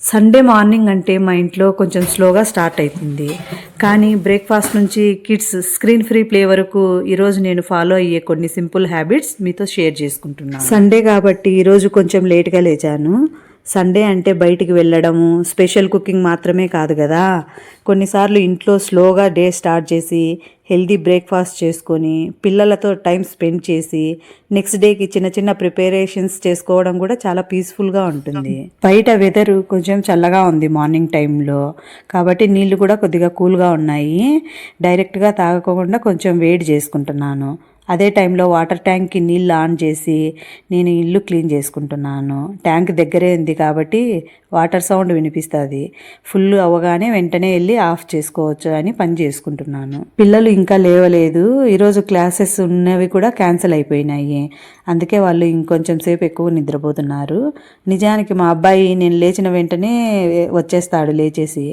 Sunday morning అంటే మా ఇంట్లో కొంచెం స్లోగా స్టార్ట్ అవుతుంది. కానీ బ్రేక్ఫాస్ట్ నుంచి కిడ్స్ స్క్రీన్ ఫ్రీ ప్లే వరకు ఈరోజు నేను ఫాలో అయ్యే కొన్ని సింపుల్ హ్యాబిట్స్ మీతో షేర్ చేసుకుంటున్నాను. సండే కాబట్టి ఈరోజు కొంచెం లేట్గా లేచాను. సండే అంటే బయటికి వెళ్ళడము, స్పెషల్ కుకింగ్ మాత్రమే కాదు కదా, కొన్నిసార్లు ఇంట్లో స్లోగా డే స్టార్ట్ చేసి హెల్దీ బ్రేక్ఫాస్ట్ చేసుకొని పిల్లలతో టైం స్పెండ్ చేసి నెక్స్ట్ డేకి చిన్న చిన్న ప్రిపరేషన్స్ చేసుకోవడం కూడా చాలా పీస్ఫుల్గా ఉంటుంది. బయట వెదర్ కొంచెం చల్లగా ఉంది మార్నింగ్ టైంలో, కాబట్టి నీళ్ళు కూడా కొద్దిగా కూల్గా ఉన్నాయి. డైరెక్ట్గా తాగకుండా కొంచెం వేడి చేసుకుంటున్నాను. అదే టైంలో వాటర్ ట్యాంక్కి నీళ్ళు ఆన్ చేసి నేను ఇల్లు క్లీన్ చేసుకుంటున్నాను. ట్యాంక్ దగ్గరే ఉంది కాబట్టి వాటర్ సౌండ్ వినిపిస్తుంది. ఫుల్ అవ్వగానే వెంటనే వెళ్ళి ఆఫ్ చేసుకోవచ్చు అని పని చేసుకుంటున్నాను. పిల్లలు ఇంకా లేవలేదు. ఈరోజు క్లాసెస్ ఉన్నవి కూడా క్యాన్సిల్ అయిపోయినాయి. అందుకే వాళ్ళు ఇంకొంచెం సేపు ఎక్కువ నిద్రపోతున్నారు. నిజానికి మా అబ్బాయి నేను లేచిన వెంటనే వచ్చేస్తాడు. లేచేసి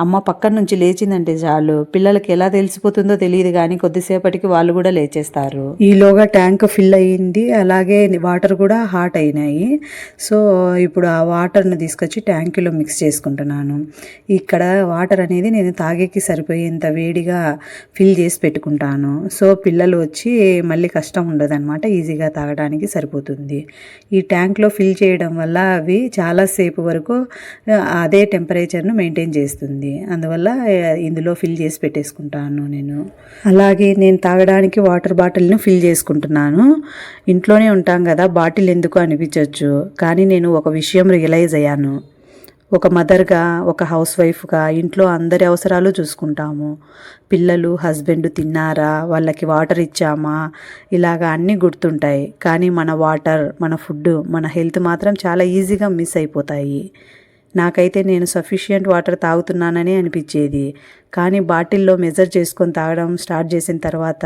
అమ్మ పక్కన నుంచి లేచిందంటే చాలు, పిల్లలకి ఎలా తెలిసిపోతుందో తెలియదు కానీ కొద్దిసేపటికి వాళ్ళు కూడా లేచేస్తారు. ఈలోగా ట్యాంక్ ఫిల్ అయ్యింది, అలాగే వాటర్ కూడా హాట్ అయినాయి. సో ఇప్పుడు ఆ వాటర్ని తీసుకొచ్చి ట్యాంకులో మిక్స్ చేసుకుంటున్నాను. ఇక్కడ వాటర్ అనేది నేను తాగేకి సరిపోయేంత వేడిగా ఫిల్ చేసి పెట్టుకుంటాను. సో పిల్లలు వచ్చి మళ్ళీ కష్టం ఉండదన్నమాట, ఈజీగా తాగడానికి సరిపోతుంది. ఈ ట్యాంక్లో ఫిల్ చేయడం వల్ల అవి చాలాసేపు వరకు అదే టెంపరేచర్ను మెయింటైన్ చేస్తుంది. అందువల్ల ఇందులో ఫిల్ చేసి పెట్టేసుకుంటాను నేను. అలాగే నేను తాగడానికి వాటర్ బాటిల్ను ఫిల్ చేసుకుంటున్నాను. ఇంట్లోనే ఉంటాం కదా, బాటిల్ ఎందుకు అనిపించవచ్చు, కానీ నేను ఒక విషయం రియలైజ్ అయ్యాను. ఒక మదర్గా, ఒక హౌస్ వైఫ్గా ఇంట్లో అందరి అవసరాలు చూసుకుంటాము. పిల్లలు, హస్బెండ్ తిన్నారా, వాళ్ళకి వాటర్ ఇచ్చామా, ఇలాగా అన్నీ గుర్తుంటాయి. కానీ మన వాటర్, మన ఫుడ్, మన హెల్త్ మాత్రం చాలా ఈజీగా మిస్ అయిపోతాయి. నాకైతే నేను సఫిషియంట్ వాటర్ తాగుతున్నానని అనిపించేది, కానీ బాటిల్లో మెజర్ చేసుకొని తాగడం స్టార్ట్ చేసిన తర్వాత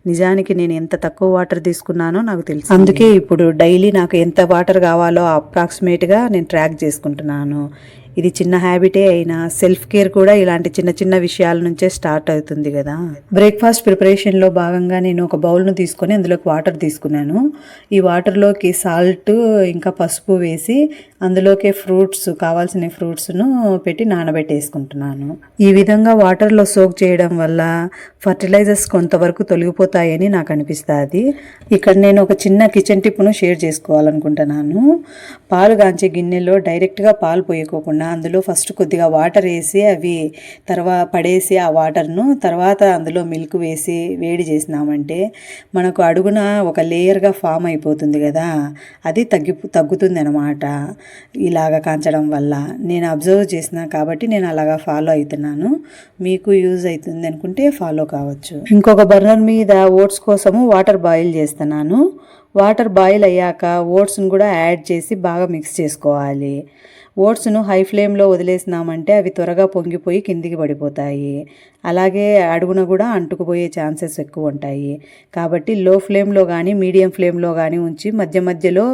నిజానికి నేను ఎంత తక్కువ వాటర్ తీసుకున్నానో నాకు తెలుసు. అందుకే ఇప్పుడు డైలీ నాకు ఎంత వాటర్ కావాలో అప్రాక్సిమేట్గా నేను ట్రాక్ చేసుకుంటున్నాను. ఇది చిన్న హ్యాబిటే అయినా సెల్ఫ్ కేర్ కూడా ఇలాంటి చిన్న చిన్న విషయాల నుంచే స్టార్ట్ అవుతుంది కదా. బ్రేక్ఫాస్ట్ ప్రిపరేషన్లో భాగంగా నేను ఒక బౌల్ను తీసుకొని అందులోకి వాటర్ తీసుకున్నాను. ఈ వాటర్లోకి సాల్ట్ ఇంకా పసుపు వేసి అందులోకి ఫ్రూట్స్, కావాల్సిన ఫ్రూట్స్ను పెట్టి నానబెట్టేసుకుంటున్నాను. ఈ విధంగా వాటర్లో సోక్ చేయడం వల్ల ఫర్టిలైజర్స్ కొంతవరకు తొలగిపోతాయని నాకు అనిపిస్తుంది. ఇక్కడ నేను ఒక చిన్న కిచెన్ టిప్ను షేర్ చేసుకోవాలనుకుంటున్నాను. పాలు కాంచే గిన్నెలో డైరెక్ట్గా పాలు పోయకోకుండా అందులో ఫస్ట్ కొద్దిగా వాటర్ వేసి అవి పడేసి ఆ వాటర్ను తర్వాత అందులో మిల్క్ వేసి వేడి చేసినామంటే మనకు అడుగున ఒక లేయర్గా ఫామ్ అయిపోతుంది కదా, అది తగ్గుతుంది అనమాట ఇలాగ కాంచడం వల్ల. నేను అబ్జర్వ్ చేసిన కాబట్టి నేను అలాగా ఫాలో అవుతున్నాను. మీకు యూజ్ అవుతుంది అనుకుంటే ఫాలో కావచ్చు. ఇంకొక బర్నర్ మీద ఓట్స్ కోసము వాటర్ బాయిల్ చేస్తున్నాను. వాటర్ బాయిల్ అయ్యాక ఓట్స్ను కూడా యాడ్ చేసి బాగా మిక్స్ చేసుకోవాలి. ఓట్స్ను హై ఫ్లేమ్లో వదిలేసినామంటే అవి త్వరగా పొంగిపోయి కిందికి పడిపోతాయి. అలాగే అడుగున కూడా అంటుకుపోయే ఛాన్సెస్ ఎక్కువ ఉంటాయి. కాబట్టి లో ఫ్లేమ్లో కానీ మీడియం ఫ్లేమ్లో కానీ ఉంచి మధ్య మధ్యలో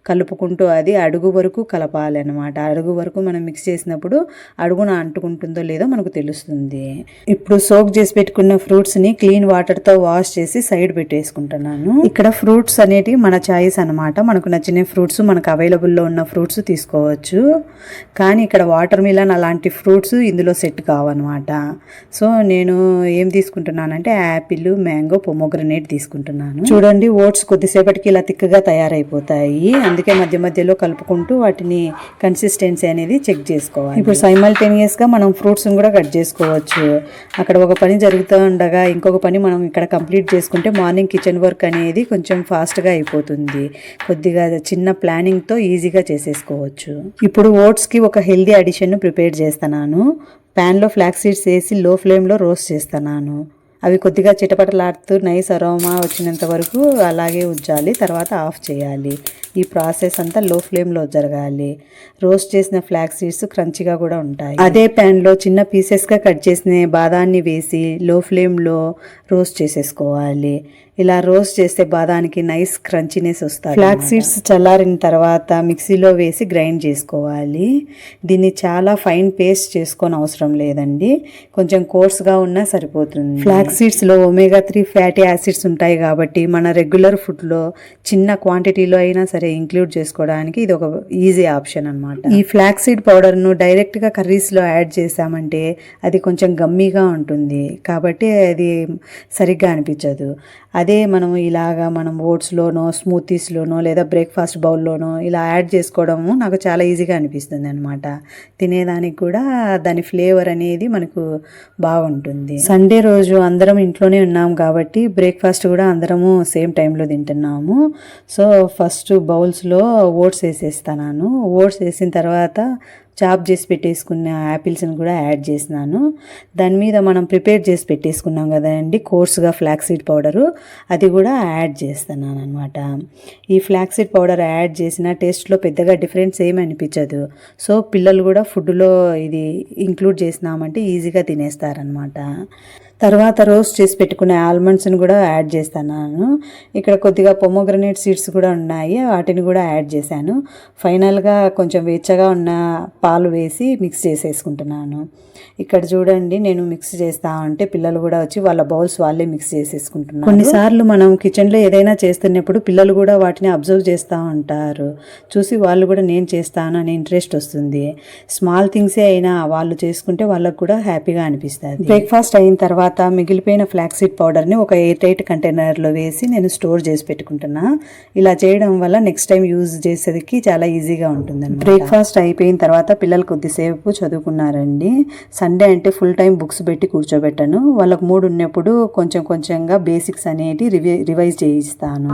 కలుపుకుంటూ అది అడుగు వరకు కలపాలి అన్నమాట. అడుగు వరకు మనం మిక్స్ చేసినప్పుడు అడుగున అంటుకుంటుందో లేదో మనకు తెలుస్తుంది. ఇప్పుడు సోక్ చేసి పెట్టుకున్న ఫ్రూట్స్ని క్లీన్ వాటర్తో వాష్ చేసి సైడ్ పెట్టేసుకుంటున్నాను. ఇక్కడ ఫ్రూట్స్ అనేటివి మన చాయిస్ అనమాట. మనకు నచ్చిన ఫ్రూట్స్, మనకు అవైలబుల్లో ఉన్న ఫ్రూట్స్ తీసుకోవచ్చు. కానీ ఇక్కడ వాటర్ మిలన్ అలాంటి ఫ్రూట్స్ ఇందులో సెట్ కావన్నమాట. సో నేను ఏం తీసుకుంటున్నానంటే యాపిల్, మ్యాంగో, పొమోగ్రనేట్ తీసుకుంటున్నాను. చూడండి, ఓట్స్ కొద్దిసేపటికి ఇలా తిక్కగా తయారైపోతాయి. అందుకే మధ్య మధ్యలో కలుపుకుంటూ వాటిని కన్సిస్టెన్సీ అనేది చెక్ చేసుకోవాలి. ఇప్పుడు సైమల్టేనియస్గా మనం ఫ్రూట్స్ని కూడా కట్ చేసుకోవచ్చు. అక్కడ ఒక పని జరుగుతూ ఉండగా ఇంకొక పని మనం ఇక్కడ కంప్లీట్ చేసుకుంటే మార్నింగ్ కిచెన్ వర్క్ అనేది కొంచెం ఫాస్ట్గా అయిపోతుంది. కొద్దిగా చిన్న ప్లానింగ్తో ఈజీగా చేసేసుకోవచ్చు. ఇప్పుడు ఓట్స్కి ఒక హెల్దీ అడిషన్ను ప్రిపేర్ చేస్తున్నాను. ప్యాన్లో ఫ్లాక్స్ సీడ్స్ వేసి లో ఫ్లేమ్లో రోస్ట్ చేస్తున్నాను. అవి కొద్దిగా చిటపటలాడుతూ నైస్ అరోమా వచ్చినంత వరకు అలాగే ఉంచాలి, తర్వాత ఆఫ్ చేయాలి. ఈ ప్రాసెస్ అంతా లో ఫ్లేమ్లో జరగాలి. రోస్ట్ చేసిన ఫ్లాక్స్ సీడ్స్ క్రంచిగా కూడా ఉంటాయి. అదే ప్యాన్లో చిన్న పీసెస్గా కట్ చేసిన బాదాన్ని వేసి లో ఫ్లేమ్లో రోస్ట్ చేసేసుకోవాలి. ఇలా రోస్ట్ చేస్తే బాదానికి నైస్ క్రంచినెస్ వస్తుంది. ఫ్లాక్స్ సీడ్స్ చల్లారిన తర్వాత మిక్సీలో వేసి గ్రైండ్ చేసుకోవాలి. దీన్ని చాలా ఫైన్ పేస్ట్ చేసుకొని అవసరం లేదండి, కొంచెం కోర్స్గా ఉన్నా సరిపోతుంది. ఫ్లాక్స్ ఫ్లాక్స్ సీడ్స్లో ఒమేగా 3 ఫ్యాటీ యాసిడ్స్ ఉంటాయి కాబట్టి మన రెగ్యులర్ ఫుడ్లో చిన్న క్వాంటిటీలో అయినా సరే ఇంక్లూడ్ చేసుకోవడానికి ఇది ఒక ఈజీ ఆప్షన్ అనమాట. ఈ ఫ్లాక్స్ సీడ్ పౌడర్ను డైరెక్ట్గా కర్రీస్లో యాడ్ చేసామంటే అది కొంచెం గమ్మీగా ఉంటుంది కాబట్టి అది సరిగ్గా అనిపించదు. అదే మనం ఓట్స్లోనో స్మూతీస్లోనో లేదా బ్రేక్ఫాస్ట్ బౌల్లోనో ఇలా యాడ్ చేసుకోవడము నాకు చాలా ఈజీగా అనిపిస్తుంది అనమాట. తినేదానికి కూడా దాని ఫ్లేవర్ అనేది మనకు బాగుంటుంది. సండే రోజు అందరం ఇంట్లోనే ఉన్నాం కాబట్టి బ్రేక్ఫాస్ట్ కూడా అందరము సేమ్ టైంలో తింటున్నాము. సో ఫస్ట్ బౌల్స్లో ఓట్స్ వేసేస్తాను. ఓట్స్ వేసిన తర్వాత చాప్ చేసి పెట్టేసుకున్న యాపిల్స్ని కూడా యాడ్ చేసినాను. దాని మీద మనం ప్రిపేర్ చేసి పెట్టేసుకున్నాం కదండి కోర్స్గా ఫ్లాక్సీడ్ పౌడరు, అది కూడా యాడ్ చేస్తున్నాను అనమాట. ఈ ఫ్లాక్సీడ్ పౌడర్ యాడ్ చేసిన టేస్ట్లో పెద్దగా డిఫరెన్స్ ఏమి అనిపించదు. సో పిల్లలు కూడా ఫుడ్లో ఇది ఇంక్లూడ్ చేసినామంటే ఈజీగా తినేస్తారనమాట. తర్వాత రోస్ట్ చేసి పెట్టుకునే ఆల్మండ్స్ని కూడా యాడ్ చేస్తున్నాను. ఇక్కడ కొద్దిగా పొమోగ్రనేట్ సీడ్స్ కూడా ఉన్నాయి, వాటిని కూడా యాడ్ చేశాను. ఫైనల్గా కొంచెం వెచ్చగా ఉన్న పాలు వేసి మిక్స్ చేసేసుకుంటున్నాను. ఇక్కడ చూడండి నేను మిక్స్ చేస్తా ఉంటే పిల్లలు కూడా వచ్చి వాళ్ళ బౌల్స్ వాళ్ళే మిక్స్ చేసేసుకుంటున్నారు. కొన్నిసార్లు మనం కిచెన్లో ఏదైనా చేస్తున్నప్పుడు పిల్లలు కూడా వాటిని అబ్జర్వ్ చేస్తూ ఉంటారు. చూసి వాళ్ళు కూడా నేను చేస్తాను అనే ఇంట్రెస్ట్ వస్తుంది. స్మాల్ థింగ్సే అయినా వాళ్ళు చేసుకుంటే వాళ్ళకు కూడా హ్యాపీగా అనిపిస్తుంది. బ్రేక్ఫాస్ట్ అయిన తర్వాత మిగిలిపోయిన ఫ్లాక్సీడ్ పౌడర్ని ఒక ఎయిర్ టైట్ కంటైనర్లో వేసి నేను స్టోర్ చేసి పెట్టుకుంటున్నా. ఇలా చేయడం వల్ల నెక్స్ట్ టైం యూజ్ చేసేదికి చాలా ఈజీగా ఉంటుంది. బ్రేక్ఫాస్ట్ అయిపోయిన తర్వాత పిల్లలు కొద్దిసేపు చదువుకున్నారండి. సండే అంటే ఫుల్ టైం బుక్స్ పెట్టి కూర్చోబెట్టాను. వాళ్ళకు మూడు ఉన్నప్పుడు కొంచెం కొంచెంగా బేసిక్స్ అనేటి రివైజ్ చేయిస్తాను.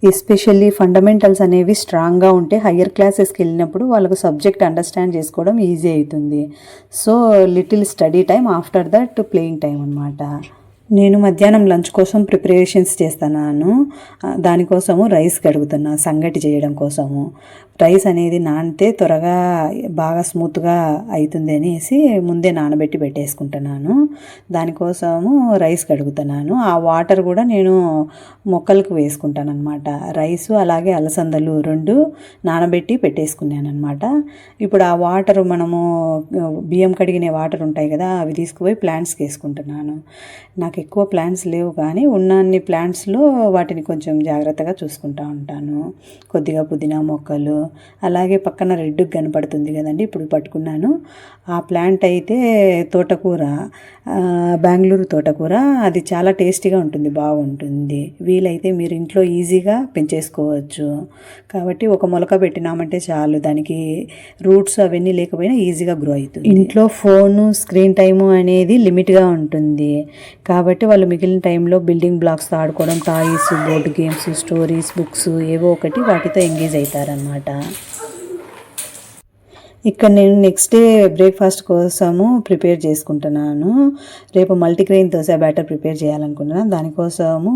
ఎస్పెషల్లీ ఫండమెంటల్స్ అనేవి స్ట్రాంగ్గా ఉంటే హయ్యర్ క్లాసెస్కి వెళ్ళినప్పుడు వాళ్ళకు సబ్జెక్ట్ అండర్స్టాండ్ చేసుకోవడం ఈజీ అవుతుంది. So little study time after that playing time అనమాట. నేను మధ్యాహ్నం లంచ్ కోసం ప్రిపరేషన్స్ చేస్తున్నాను. దానికోసము రైస్ కడుగుతున్నా సంగటి చేయడం కోసము. రైస్ అనేది నానితే త్వరగా బాగా స్మూత్గా అవుతుంది అనేసి ముందే నానబెట్టి పెట్టేసుకుంటున్నాను. దానికోసము రైస్ కడుగుతున్నాను. ఆ వాటర్ కూడా నేను మొక్కలకు వేసుకుంటాను అనమాట. రైసు అలాగే అలసందలు రెండు నానబెట్టి పెట్టేసుకున్నాను అనమాట. ఇప్పుడు ఆ వాటర్ మనము బియ్యం కడిగిన వాటర్ ఉంటాయి కదా, అవి తీసుకుపోయి ప్లాంట్స్కి వేసుకుంటున్నాను. నాకు ఎక్కువ ప్లాంట్స్ లేవు కానీ ఉన్నన్ని ప్లాంట్స్లో వాటిని కొంచెం జాగ్రత్తగా చూసుకుంటూ ఉంటాను. కొద్దిగా పుదీనా మొక్కలు, అలాగే పక్కన రెడ్ కనపడుతుంది కదండి, ఇప్పుడు పట్టుకున్నాను. ఆ ప్లాంట్ అయితే తోటకూర, బెంగళూరు తోటకూర. అది చాలా టేస్టీగా ఉంటుంది, బాగుంటుంది. వీలైతే మీరు ఇంట్లో ఈజీగా పెంచేసుకోవచ్చు. కాబట్టి ఒక మొలక పెట్టినామంటే చాలు, దానికి రూట్స్ అవన్నీ లేకపోయినా ఈజీగా గ్రో అవుతుంది. ఇంట్లో ఫోను స్క్రీన్ టైము అనేది లిమిట్గా ఉంటుంది కాబట్టి వాళ్ళు మిగిలిన టైంలో బిల్డింగ్ బ్లాక్స్తో ఆడుకోవడం, toys, board games, stories, books ఏవో ఒకటి వాటితో ఎంగేజ్ అవుతారనమాట. ఇక్కడ నేను నెక్స్ట్ డే బ్రేక్ఫాస్ట్ కోసము ప్రిపేర్ చేసుకుంటున్నాను. రేపు మల్టీగ్రెయిన్ దోశ బ్యాటర్ ప్రిపేర్ చేయాలనుకుంటున్నాను. దానికోసము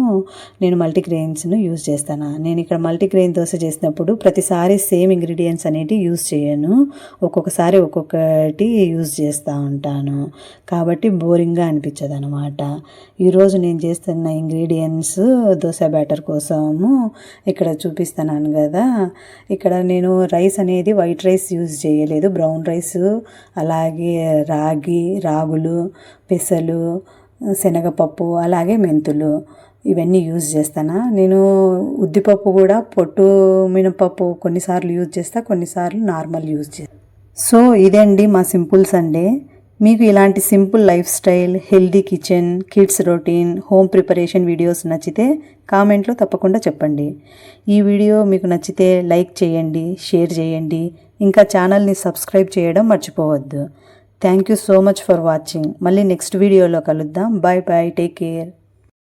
నేను మల్టీగ్రెయిన్స్ను యూజ్ చేస్తాను. నేను ఇక్కడ మల్టీగ్రెయిన్ దోశ చేసినప్పుడు ప్రతిసారి సేమ్ ఇంగ్రీడియంట్స్ అనేవి యూజ్ చేయను, ఒక్కొక్కసారి ఒక్కొక్కటి యూజ్ చేస్తూ ఉంటాను. కాబట్టి బోరింగ్గా అనిపించదు అనమాట. ఈరోజు నేను చేస్తున్న ఇంగ్రీడియంట్స్ దోశ బ్యాటర్ కోసము ఇక్కడ చూపిస్తున్నాను కదా. ఇక్కడ నేను రైస్ అనేది వైట్ రైస్ యూజ్ చేయలేదు, బ్రౌన్ రైస్, అలాగే రాగులు, పెసలు, శనగపప్పు, అలాగే మెంతులు ఇవన్నీ యూజ్ చేస్తాను. నేను ఉద్దిపప్పు కూడా పొట్టు మినపప్పు కొన్నిసార్లు యూజ్ చేస్తా, కొన్నిసార్లు నార్మల్ యూజ్ చేస్తాను. సో ఇదండి మా సింపుల్ సండే. మీకు ఇలాంటి simple life style, healthy kitchen, kids routine, home preparation videos నచ్చితే కామెంట్లో తప్పకుండా చెప్పండి. ఈ వీడియో మీకు నచ్చితే లైక్ చేయండి, షేర్ చేయండి, ఇంకా ఛానల్ని సబ్స్క్రైబ్ చేయడం మర్చిపోవద్దు. Thank you so much for watching. మళ్ళీ నెక్స్ట్ వీడియోలో కలుద్దాం. Bye bye, take care.